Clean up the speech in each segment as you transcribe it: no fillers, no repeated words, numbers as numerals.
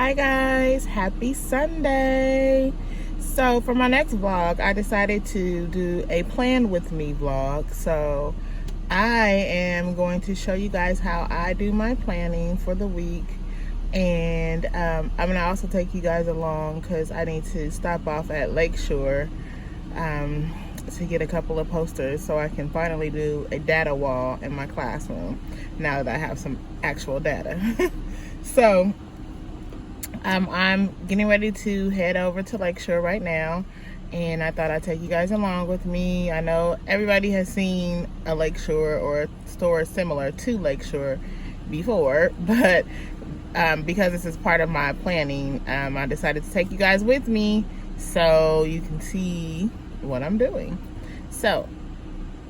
Hi guys, happy Sunday. So for my next vlog, I decided to do a plan with me vlog. So I am going to show you guys how I do my planning for the week. And I'm gonna also take you guys along because I need to stop off at Lakeshore to get a couple of posters so I can finally do a data wall in my classroom now that I have some actual data. So I'm getting ready to head over to Lakeshore right now, and I thought I'd take you guys along with me. I know everybody has seen a Lakeshore or a store similar to Lakeshore before, but because this is part of my planning, I decided to take you guys with me so you can see what I'm doing. So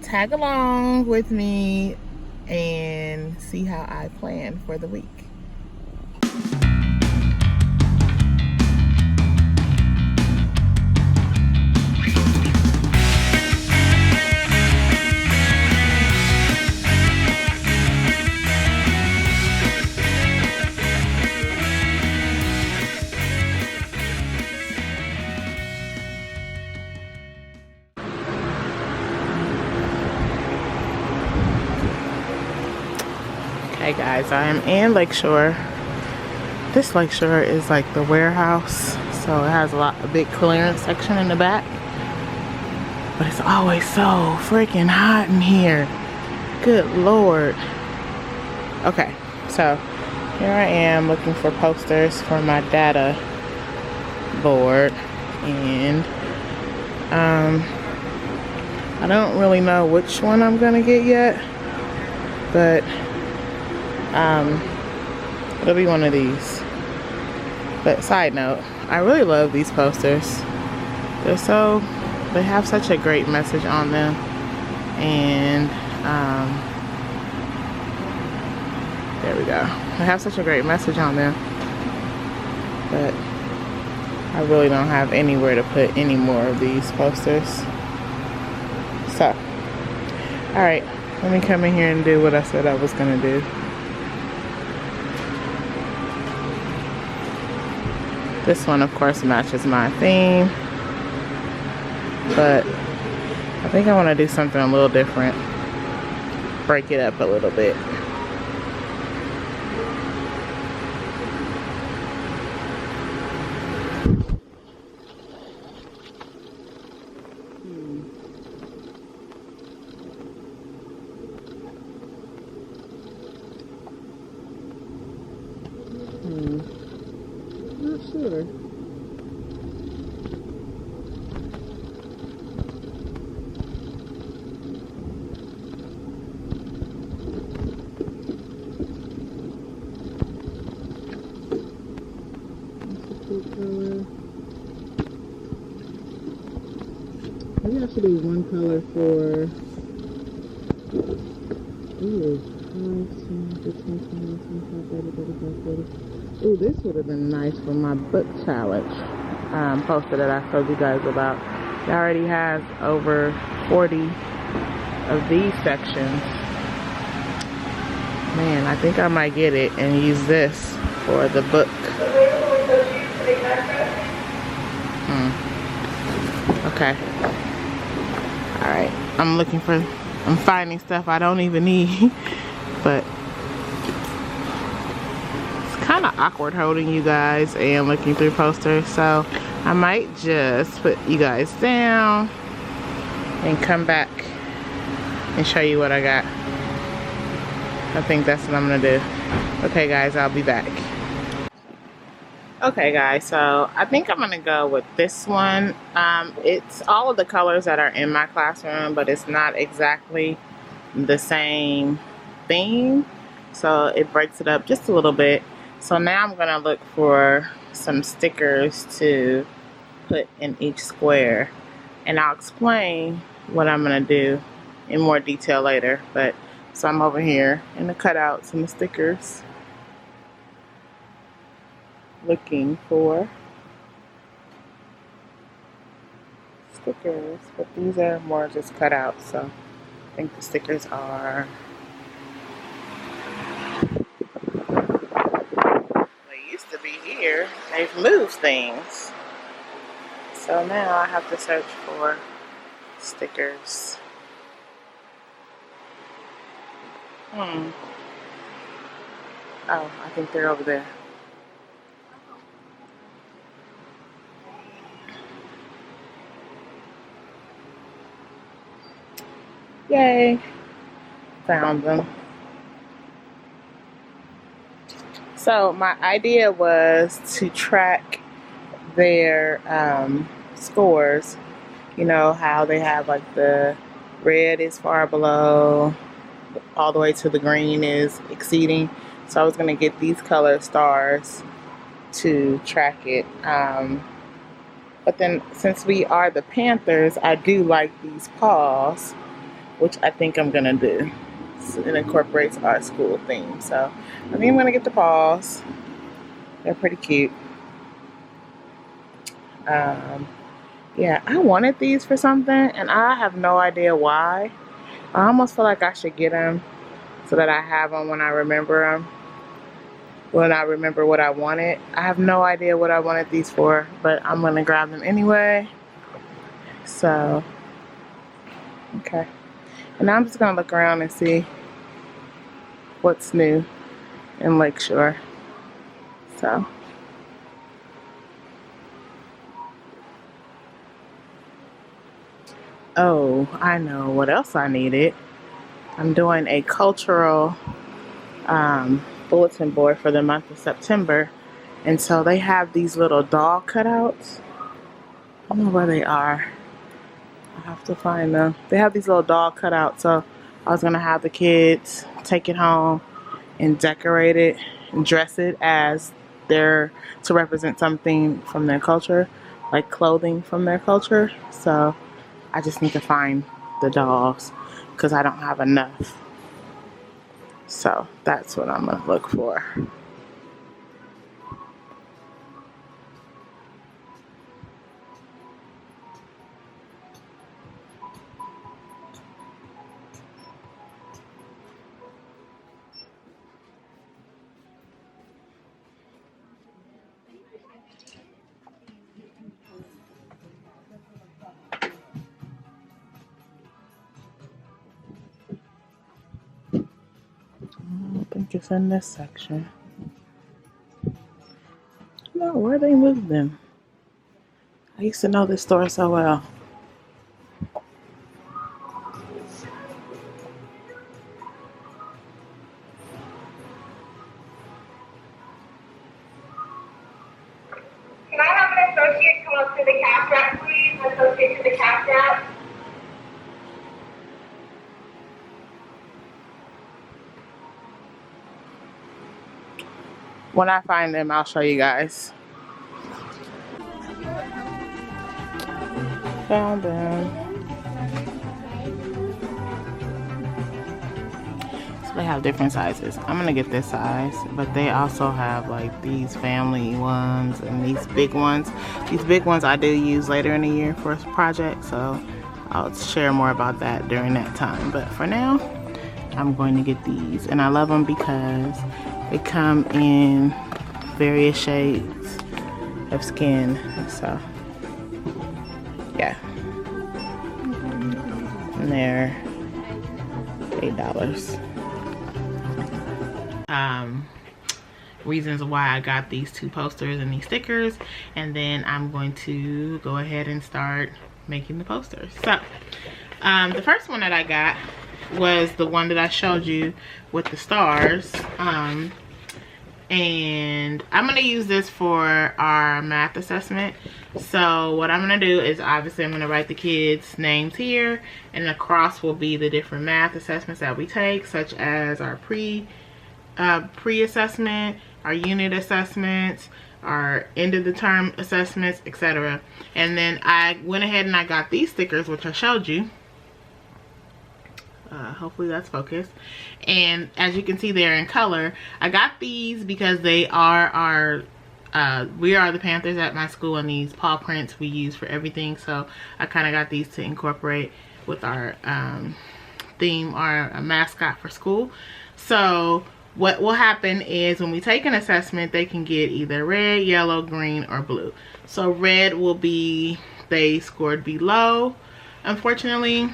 tag along with me and see how I plan for the week. Hey guys, I am in Lakeshore. This Lakeshore is like the warehouse, so it has a big clearance section in the back. But it's always so freaking hot in here. Good Lord. Okay, so here I am looking for posters for my data board, and I don't really know which one I'm gonna get yet, but it'll be one of these. But side note, I really love these posters. They have such a great message on them, and there we go. They have such a great message on them, but I really don't have anywhere to put any more of these posters. So, alright, let me come in here and do what I said I was gonna do. This one, of course, matches my theme, but I think I want to do something a little different. Break it up a little bit. Not sure. Color. Maybe I should do one color for. Ooh, 5, 10, 15, 20, 25, 30, 35, 40. Ooh, this would have been nice for my book challenge poster that I told you guys about. It already has over 40 of these sections. Man, I think I might get it and use this for the book. Okay. Alright. I'm finding stuff I don't even need. But it's kind of awkward holding you guys and looking through posters. So I might just put you guys down and come back and show you what I got. I think that's what I'm gonna do. Okay guys, I'll be back. Okay guys, so I think I'm gonna go with this one. It's all of the colors that are in my classroom, but it's not exactly the same theme, so it breaks it up just a little bit. So now I'm gonna look for some stickers to put in each square, and I'll explain what I'm gonna do in more detail later. But so I'm over here in the cutouts and the stickers looking for stickers, but these are more just cutouts, so I think the stickers are They used to be here. they've moved things. So now I have to search for stickers. Oh, I think they're over there. Yay, found them. So my idea was to track their scores. You know how they have like the red is far below, all the way to the green is exceeding. So I was going to get these color stars to track it. But then since we are the Panthers, I do like these paws, which I think I'm going to do. So it incorporates our school theme. So I think I'm going to get the paws. They're pretty cute. Yeah, I wanted these for something, and I have no idea why. I almost feel like I should get them so that I have them when I remember them. When I remember what I wanted. I have no idea what I wanted these for, but I'm going to grab them anyway. So, okay. And now I'm just going to look around and see what's new in Lakeshore. So. Oh, I know what else I needed. I'm doing a cultural bulletin board for the month of September. And so they have these little doll cutouts. I don't know where they are. I have to find them. They have these little doll cutouts. So I was going to have the kids take it home and decorate it and dress it as to represent something from their culture, like clothing from their culture. So I just need to find the dolls because I don't have enough. So that's what I'm going to look for. I think it's in this section. No, where they moved them? I used to know this store so well. Can I have an associate come up to the cash wrap, please? Associate to the cash wrap. When I find them, I'll show you guys. Found them. So they have different sizes. I'm gonna get this size, but they also have like these family ones and these big ones. These big ones I do use later in the year for a project, so I'll share more about that during that time. But for now, I'm going to get these, and I love them because they come in various shades of skin. So yeah, and they're $8. Reasons why I got these two posters and these stickers, and then I'm going to go ahead and start making the posters. So the first one that I got was the one that I showed you with the stars, and I'm going to use this for our math assessment. So what I'm going to do is, obviously I'm going to write the kids' names here, and across will be the different math assessments that we take, such as our pre-assessment, our unit assessments, our end of the term assessments, etc. And then I went ahead and I got these stickers, which I showed you. Hopefully that's focused. And as you can see, they're in color. I got these because they are our we are the Panthers at my school, and these paw prints we use for everything. So I kind of got these to incorporate with our theme, our mascot for school. So what will happen is when we take an assessment, they can get either red, yellow, green, or blue. So red will be they scored below, unfortunately.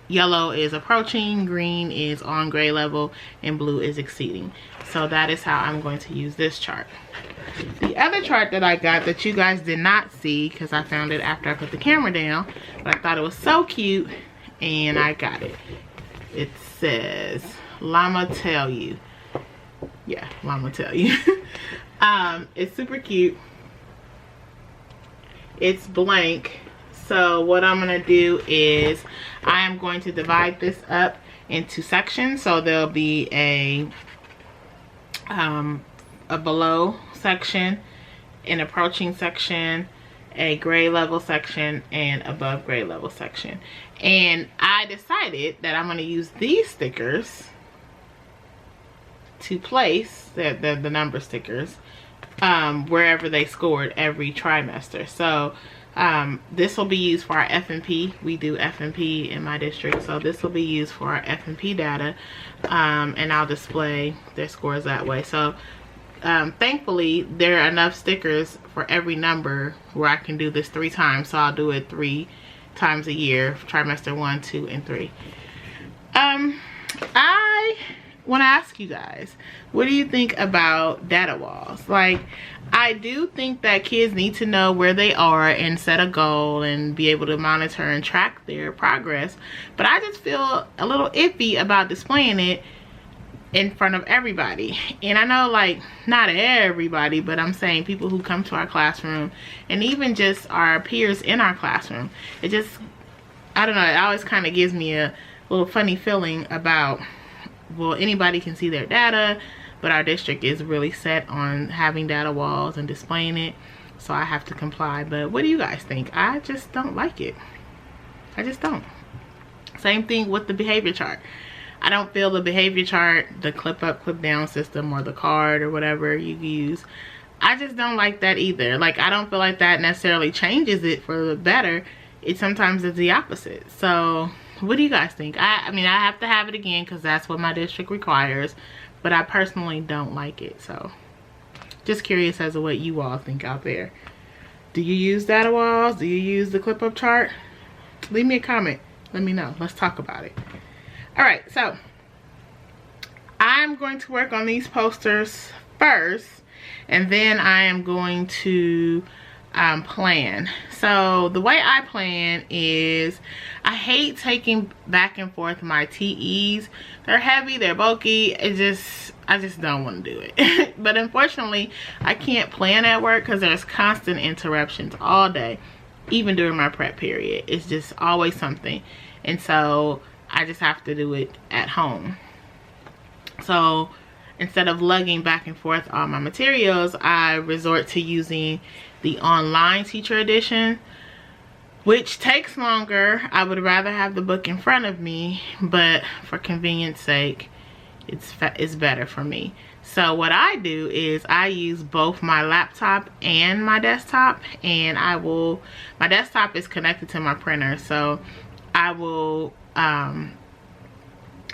Yellow is approaching, green is on grade level, and blue is exceeding. So that is how I'm going to use this chart. The other chart that I got that you guys did not see, because I found it after I put the camera down, but I thought it was so cute and I got it. It says Llama Tell You. Yeah, Llama Tell You. It's super cute. It's blank. So what I'm gonna do is I am going to divide this up into sections. So there'll be a below section, an approaching section, a grade level section, and above grade level section. And I decided that I'm going to use these stickers to place the number stickers wherever they scored every trimester. So this will be used for our F&P. We do F&P in my district, so this will be used for our F&P data, and I'll display their scores that way. So thankfully there are enough stickers for every number where I can do this 3 times. So I'll do it 3 times a year, trimester 1, 2, and 3. I want to ask you guys, what do you think about data walls? Like, I do think that kids need to know where they are and set a goal and be able to monitor and track their progress, but I just feel a little iffy about displaying it in front of everybody. And I know, like, not everybody, but I'm saying people who come to our classroom and even just our peers in our classroom. It just, I don't know, it always kind of gives me a little funny feeling about, well, anybody can see their data, but our district is really set on having data walls and displaying it, so I have to comply. But what do you guys think? I just don't like it. I just don't. Same thing with the behavior chart. I don't feel the behavior chart, the clip up, clip down system, or the card or whatever you use, I just don't like that either. Like, I don't feel like that necessarily changes it for the better. It sometimes is the opposite. So what do you guys think? I mean, I have to have it again because that's what my district requires, but I personally don't like it. So just curious as to what you all think out there. Do you use data walls? Do you use the clip up chart? Leave me a comment. Let me know. Let's talk about it. All right, so I'm going to work on these posters first, and then I am going to plan. So the way I plan is, I hate taking back and forth my TEs. They're heavy, they're bulky. I just don't want to do it. But unfortunately, I can't plan at work because there's constant interruptions all day, even during my prep period. It's just always something, and so I just have to do it at home. So instead of lugging back and forth all my materials, I resort to using the online teacher edition, which takes longer. I would rather have the book in front of me, but for convenience sake, it's better for me. So what I do is I use both my laptop and my desktop, and my desktop is connected to my printer, so I will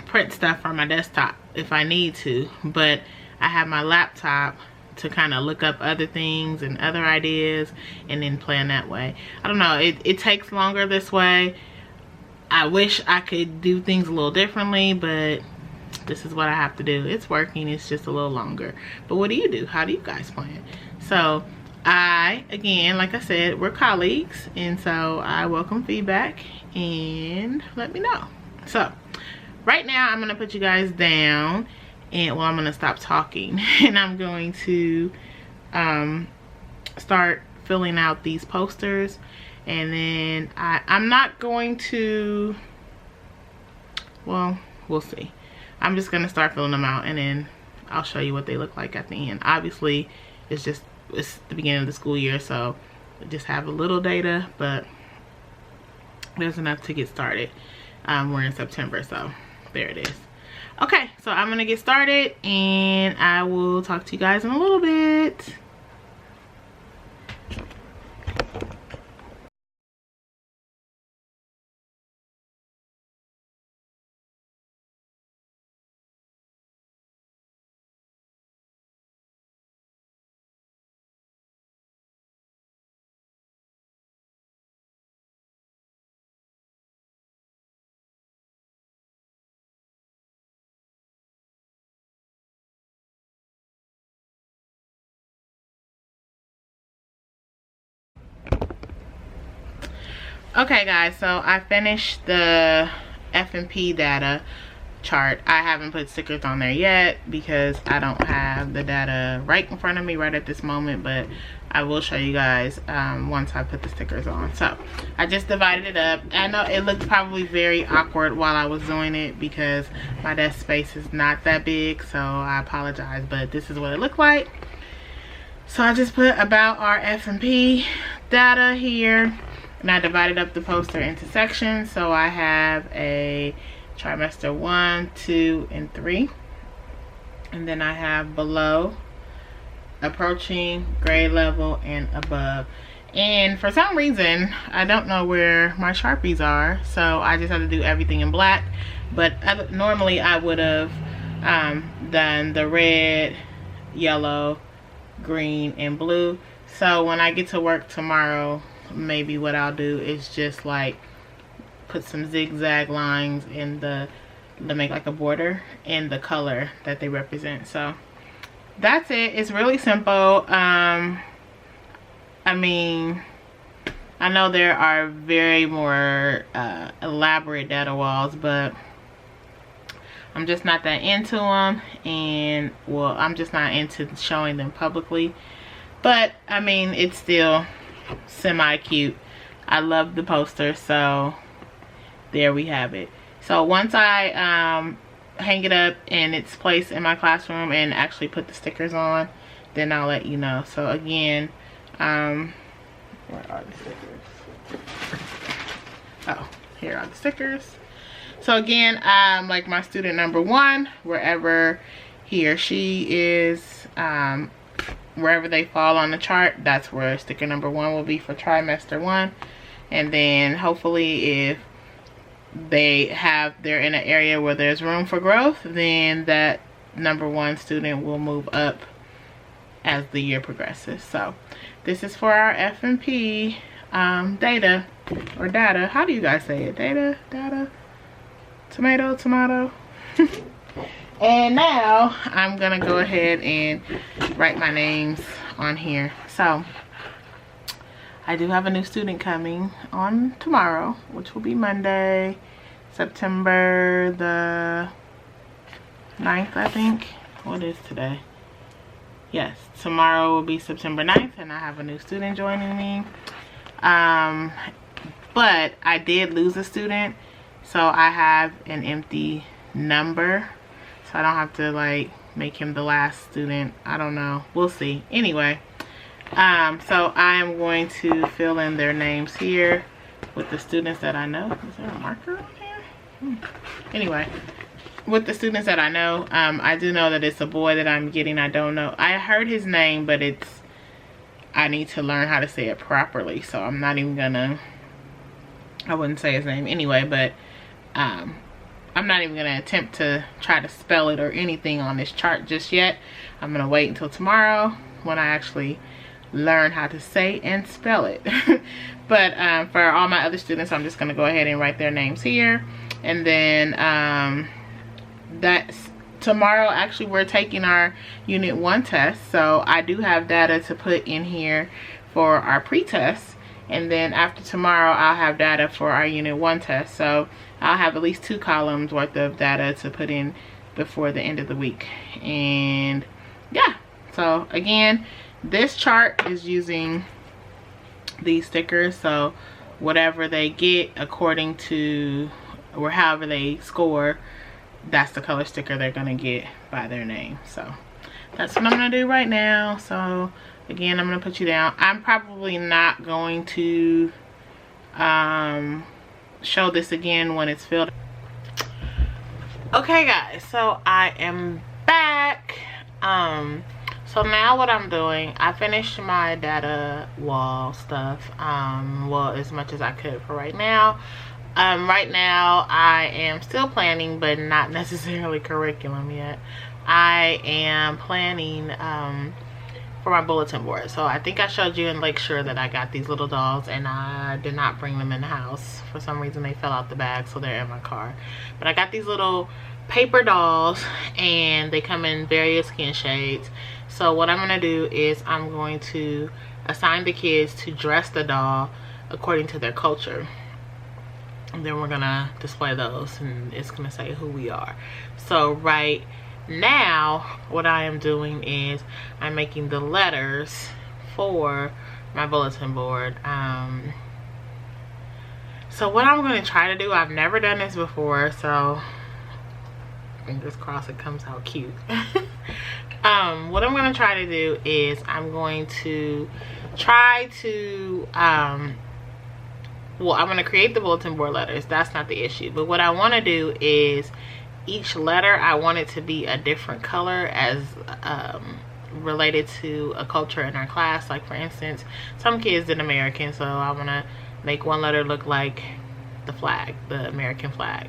print stuff from my desktop if I need to, but I have my laptop to kind of look up other things and other ideas and then plan that way. I don't know, it takes longer this way. I wish I could do things a little differently, but this is what I have to do. It's working, it's just a little longer. But what do you do? How do you guys plan? So again, like I said, we're colleagues, and so I welcome feedback and let me know. So right now I'm gonna put you guys down, and well, I'm gonna stop talking and I'm going to start filling out these posters, and then I'm not going to, well, we'll see. I'm just gonna start filling them out, and then I'll show you what they look like at the end. Obviously it's the beginning of the school year, so just have a little data, but there's enough to get started. We're in September, so there it is. Okay, so I'm gonna get started, and I will talk to you guys in a little bit. Okay guys, so I finished the F&P data chart. I haven't put stickers on there yet because I don't have the data right in front of me right at this moment, but I will show you guys once I put the stickers on. So I just divided it up. I know it looked probably very awkward while I was doing it because my desk space is not that big, so I apologize, but this is what it looked like. So I just put about our F&P data here, and I divided up the poster into sections. So I have a trimester 1, 2, and 3, and then I have below, approaching, grade level, and above. And for some reason I don't know where my Sharpies are, so I just have to do everything in black. But normally I would have done the red, yellow, green, and blue. So when I get to work tomorrow, maybe what I'll do is just like put some zigzag lines in the to make like a border in the color that they represent. So that's it. It's really simple. I mean, I know there are very more elaborate data walls, but I'm just not that into them, and well, I'm just not into showing them publicly. But I mean, it's still semi cute. I love the poster, so there we have it. So once I hang it up and it's placed in my classroom and actually put the stickers on, then I'll let you know. So again, where are the stickers? Oh, here are the stickers. So again, like my student number 1, wherever he or she is, wherever they fall on the chart, that's where sticker number 1 will be for trimester 1. And then hopefully if they're in an area where there's room for growth, then that number 1 student will move up as the year progresses. So this is for our F&P data, or data. How do you guys say it? Data, tomato, tomato. And now I'm gonna go ahead and write my names on here. So I do have a new student coming on tomorrow, which will be Monday, September the 9th, I think. What is today? Yes, tomorrow will be September 9th, and I have a new student joining me. But I did lose a student, so I have an empty number, so I don't have to like make him the last student. I don't know, we'll see. Anyway, so I am going to fill in their names here with the students that I know. Is there a marker on here? Anyway, with the students that I know, I do know that it's a boy that I'm getting. I don't know, I heard his name, but I need to learn how to say it properly, so I'm not even gonna, I wouldn't say his name anyway, but I'm not even gonna attempt to try to spell it or anything on this chart just yet. I'm gonna wait until tomorrow when I actually learn how to say and spell it. But for all my other students, I'm just gonna go ahead and write their names here. And then that's tomorrow. Actually, we're taking our unit 1 test, so I do have data to put in here for our pre-test. And then after tomorrow, I'll have data for our unit 1 test. So I'll have at least 2 columns worth of data to put in before the end of the week. And yeah, so again, this chart is using these stickers. So whatever they get according to, or however they score, that's the color sticker they're gonna get by their name. So that's what I'm gonna do right now. So again, I'm gonna put you down. I'm probably not going to show this again when it's filled. Okay guys, so I am back. So now what I'm doing, I finished my data wall stuff, well, as much as I could for right now. Right now I am still planning, but not necessarily curriculum yet. I am planning for my bulletin board. So I think I showed you in Lakeshore that I got these little dolls, and I did not bring them in the house. For some reason they fell out the bag, so they're in my car. But I got these little paper dolls, and they come in various skin shades. So what I'm gonna do is I'm going to assign the kids to dress the doll according to their culture. And then we're gonna display those, and it's gonna say who we are. So right now, what I am doing is I'm making the letters for my bulletin board. So what I'm gonna try to do, I've never done this before, so fingers crossed it comes out cute. What I'm gonna try to do is I'm going to try to well, I'm going to create the bulletin board letters. That's not the issue. But what I want to do is each letter, I want it to be a different color as related to a culture in our class. Like, for instance, some kids did American, so I want to make one letter look like the flag, the American flag.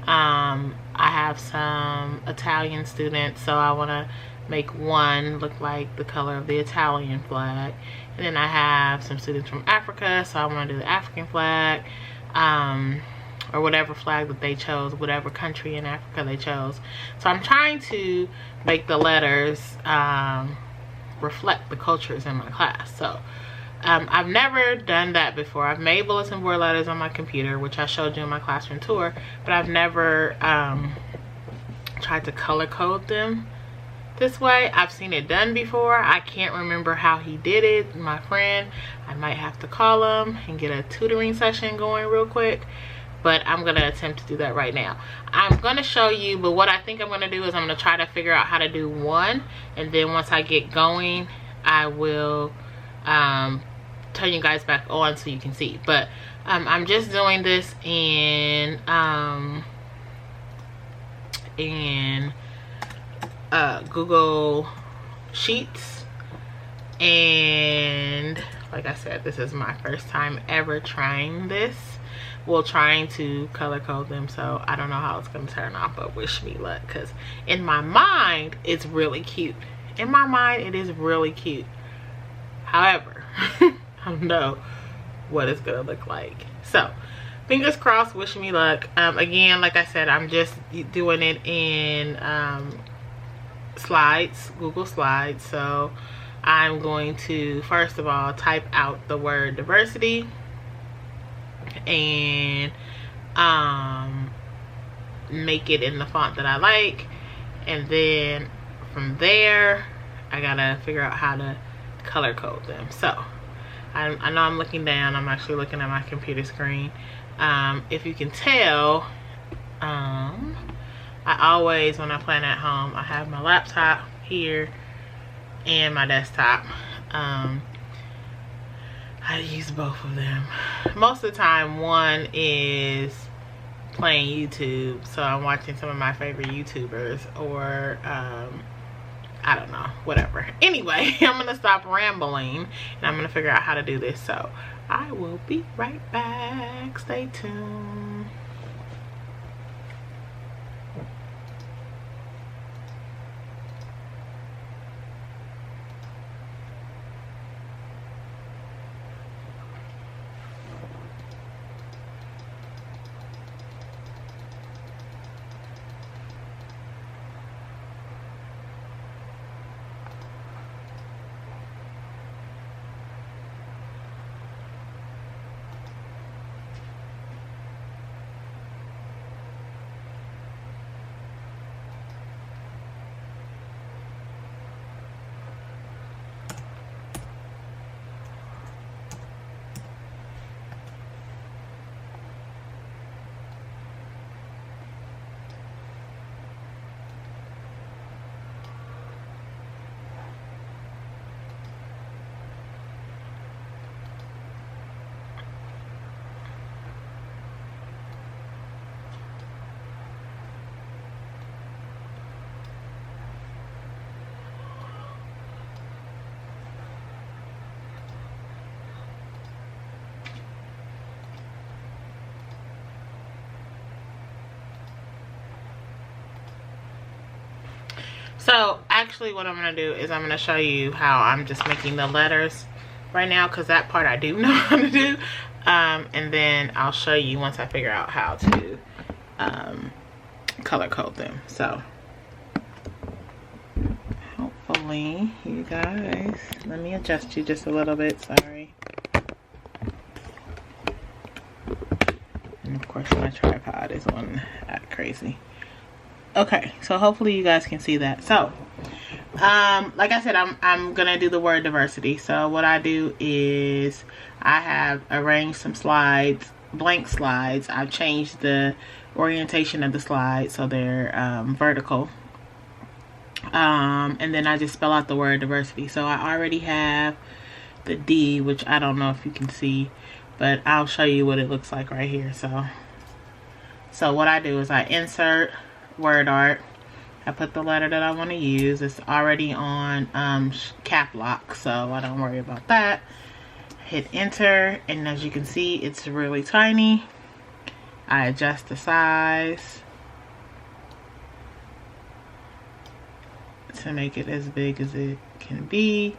I have some Italian students, so I want to make one look like the color of the Italian flag. And then I have some students from Africa, so I want to do the African flag, or whatever flag that they chose, whatever country in Africa they chose. So I'm trying to make the letters reflect the cultures in my class. So I've never done that before. I've made bulletin board letters on my computer, which I showed you in my classroom tour, but I've never tried to color code them this way. I've seen it done before. I can't remember how he did it, my friend. I might have to call him and get a tutoring session going real quick, but I'm gonna attempt to do that right now. I'm gonna show you, but what I think I'm gonna do is I'm gonna try to figure out how to do one, and then once I get going, I will turn you guys back on so you can see. But I'm just doing this in Google Sheets, and like I said, this is my first time ever trying this. Well, trying to color code them, so I don't know how it's gonna turn out, but wish me luck, because in my mind it's really cute. In my mind it is really cute. However, I don't know what it's gonna look like. So fingers crossed, wish me luck. Again, like I said, I'm just doing it in Slides, Google Slides. So I'm going to first of all type out the word diversity and make it in the font that I like, and then from there I gotta figure out how to color code them. So I know I'm looking down, I'm actually looking at my computer screen. If you can tell, I always, when I plan at home, I have my laptop here and my desktop. I use both of them. Most of the time, one is playing YouTube, so I'm watching some of my favorite YouTubers, or I don't know, whatever. Anyway, I'm gonna stop rambling and I'm gonna figure out how to do this. So I will be right back. Stay tuned. So actually what I'm going to do is I'm going to show you how I'm just making the letters right now, because that part I do know how to do. And then I'll show you once I figure out how to color code them. So hopefully you guys, let me adjust you just a little bit, sorry. And of course why this one act crazy. Okay, so hopefully you guys can see that. So like I said, I'm gonna do the word diversity. So what I do is I have arranged some slides, blank slides. I've changed the orientation of the slides so they're vertical, and then I just spell out the word diversity. So I already have the D, which I don't know if you can see, but I'll show you what it looks like right here. So what I do is I insert word art. I put the letter that I want to use. It's already on cap lock, so I don't worry about that. Hit enter, and as you can see, it's really tiny. I adjust the size to make it as big as it can be.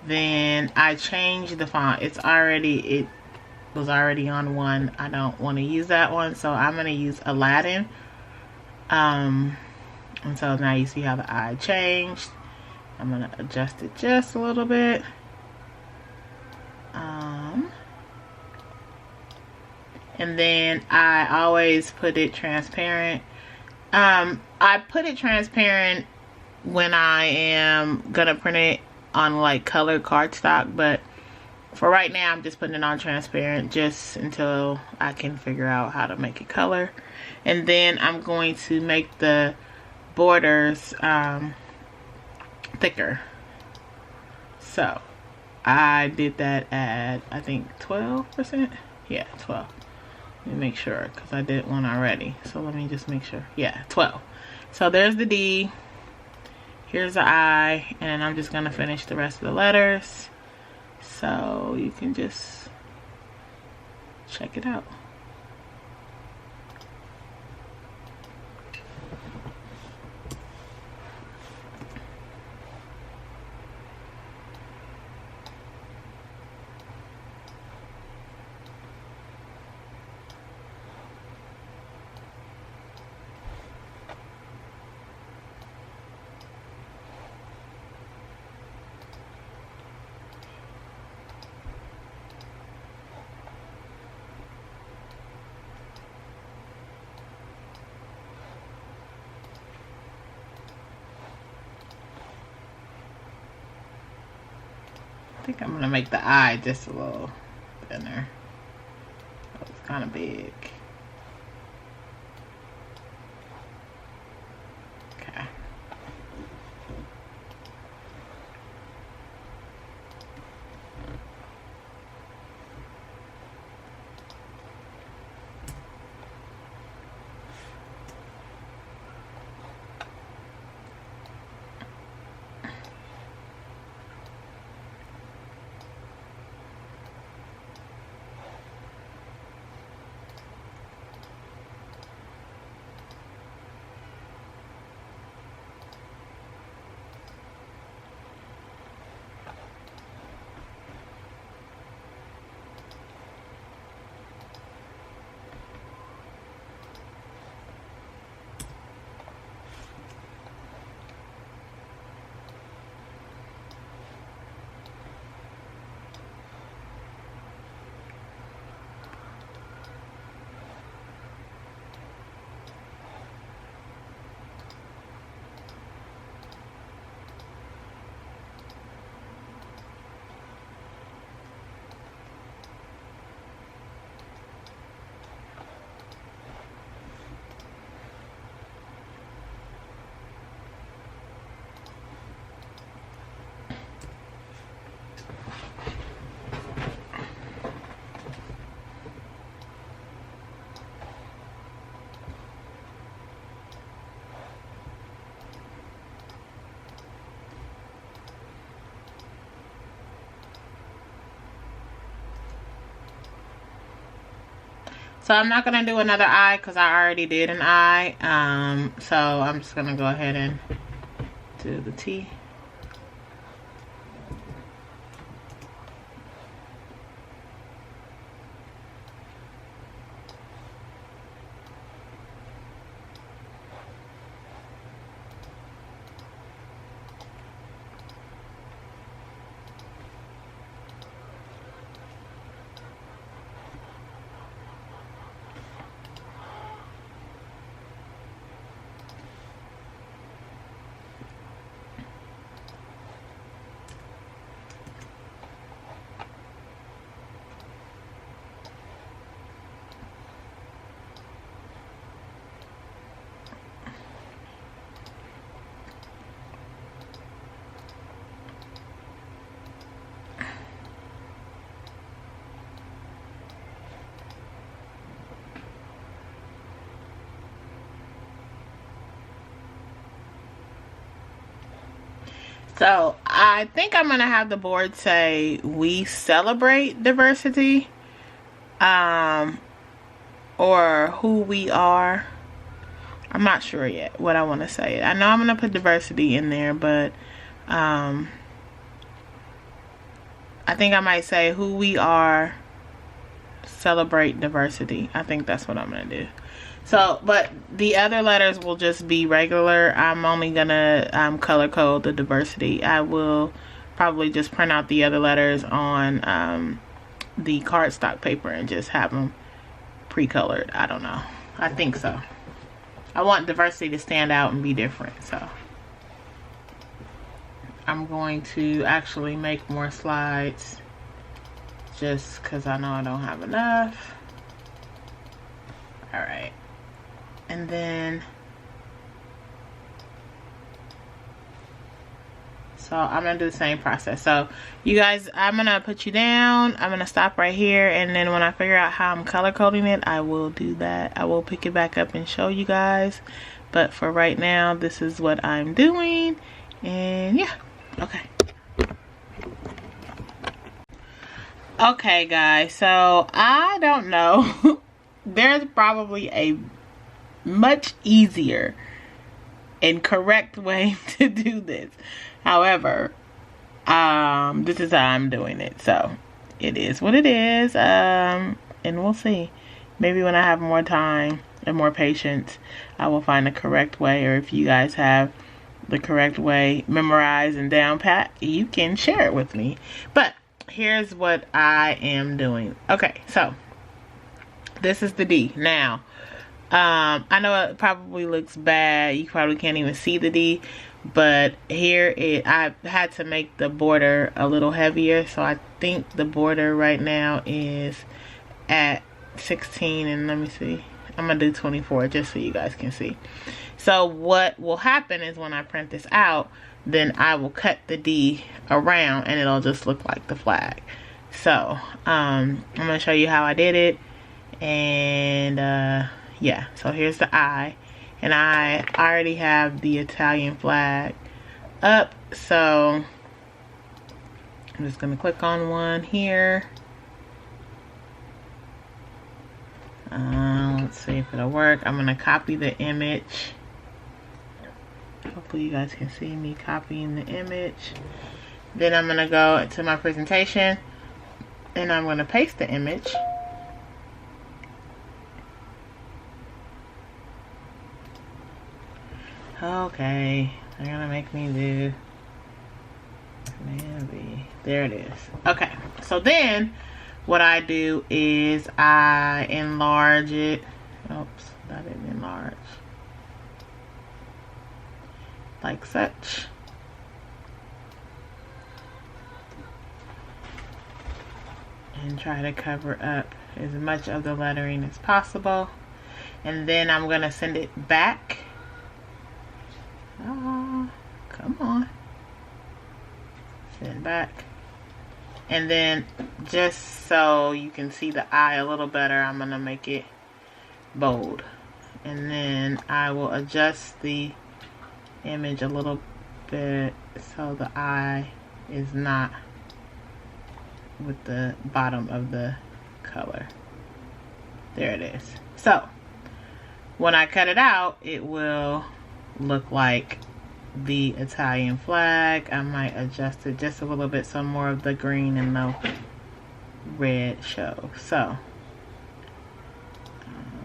Then I change the font. It was already on one. I don't want to use that one, so I'm going to use Aladdin. And so now you see how the eye changed. I'm going to adjust it just a little bit. And then I always put it transparent. I put it transparent when I am going to print it on like colored cardstock, but for right now I'm just putting it on transparent just until I can figure out how to make it color. And then I'm going to make the borders thicker. So I did that at I think 12%. Yeah, 12. Let me make sure because I did one already. So let me just make sure. Yeah, 12. So there's the D. Here's the I, and I'm just gonna finish the rest of the letters. So you can just check it out. I think I'm gonna make the eye just a little thinner. Oh, it's kind of big. Okay. So I'm not gonna do another eye because I already did an eye. So I'm just gonna go ahead and do the T. So I think I'm gonna have the board say we celebrate diversity, or who we are. I'm not sure yet what I want to say. I know I'm gonna put diversity in there, but I think I might say who we are, celebrate diversity. I think that's what I'm gonna do. So, but the other letters will just be regular. I'm only gonna color code the diversity. I will probably just print out the other letters on the cardstock paper and just have them pre-colored. I don't know. I think so. I want diversity to stand out and be different. So I'm going to actually make more slides just because I know I don't have enough. All right. And then, so I'm gonna do the same process. So you guys, I'm gonna put you down. I'm gonna stop right here, and then when I figure out how I'm color coding it, I will do that. I will pick it back up and show you guys. But for right now, this is what I'm doing. And yeah, okay. Okay guys, so I don't know. There's probably a much easier and correct way to do this. However, this is how I'm doing it. So it is what it is. And we'll see. Maybe when I have more time and more patience, I will find the correct way. Or if you guys have the correct way memorized and down pat, you can share it with me. But here's what I am doing. Okay, so this is the D. Now, I know it probably looks bad. You probably can't even see the D, but here I had to make the border a little heavier. So I think the border right now is at 16, and let me see. I'm gonna do 24 just so you guys can see. So what will happen is when I print this out, then I will cut the D around and it'll just look like the flag. So I'm gonna show you how I did it. And yeah, so here's the I, and I already have the Italian flag up, so I'm just gonna click on one here. Let's see if it'll work. I'm gonna copy the image. Hopefully you guys can see me copying the image. Then I'm gonna go to my presentation and I'm gonna paste the image. Okay, they're gonna make me do maybe. There it is. Okay, so then what I do is I enlarge it. Oops, that didn't enlarge. Like such. And try to cover up as much of the lettering as possible. And then I'm gonna send it back. Come on. Send back. And then just so you can see the eye a little better, I'm gonna make it bold. And then I will adjust the image a little bit so the eye is not with the bottom of the color. There it is. So when I cut it out, it will look like the Italian flag. I might adjust it just a little bit so more of the green and the red show. So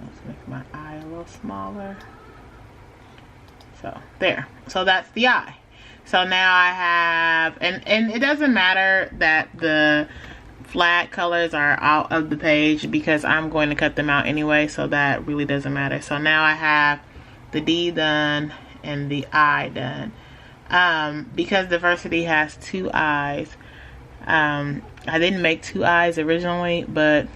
let's make my eye a little smaller. So there. So that's the eye. So now I have, and it doesn't matter that the flag colors are out of the page because I'm going to cut them out anyway, so that really doesn't matter. So now I have the D done and the I done. Because diversity has two eyes, I didn't make two eyes originally, but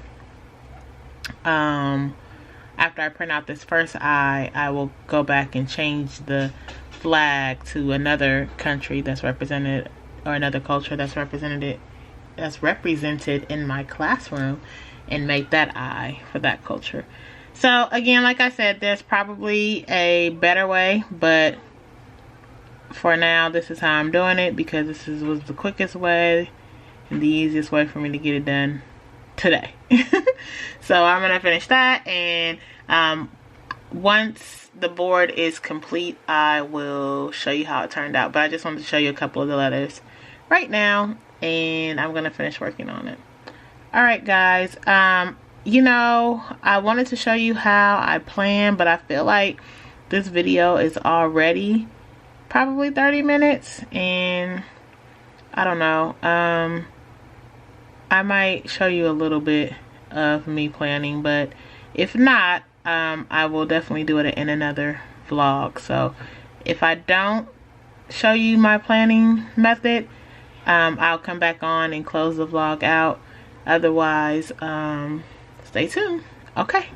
after I print out this first eye, I will go back and change the flag to another country that's represented, or another culture that's represented in my classroom, and make that eye for that culture. So again, like I said, there's probably a better way, but for now, this is how I'm doing it because was the quickest way and the easiest way for me to get it done today. So I'm gonna finish that, and once the board is complete, I will show you how it turned out. But I just wanted to show you a couple of the letters right now, and I'm gonna finish working on it. All right, guys. You know, I wanted to show you how I plan, but I feel like this video is already probably 30 minutes, and I don't know. I might show you a little bit of me planning, but if not, I will definitely do it in another vlog. So if I don't show you my planning method, I'll come back on and close the vlog out. Otherwise, stay tuned. Okay.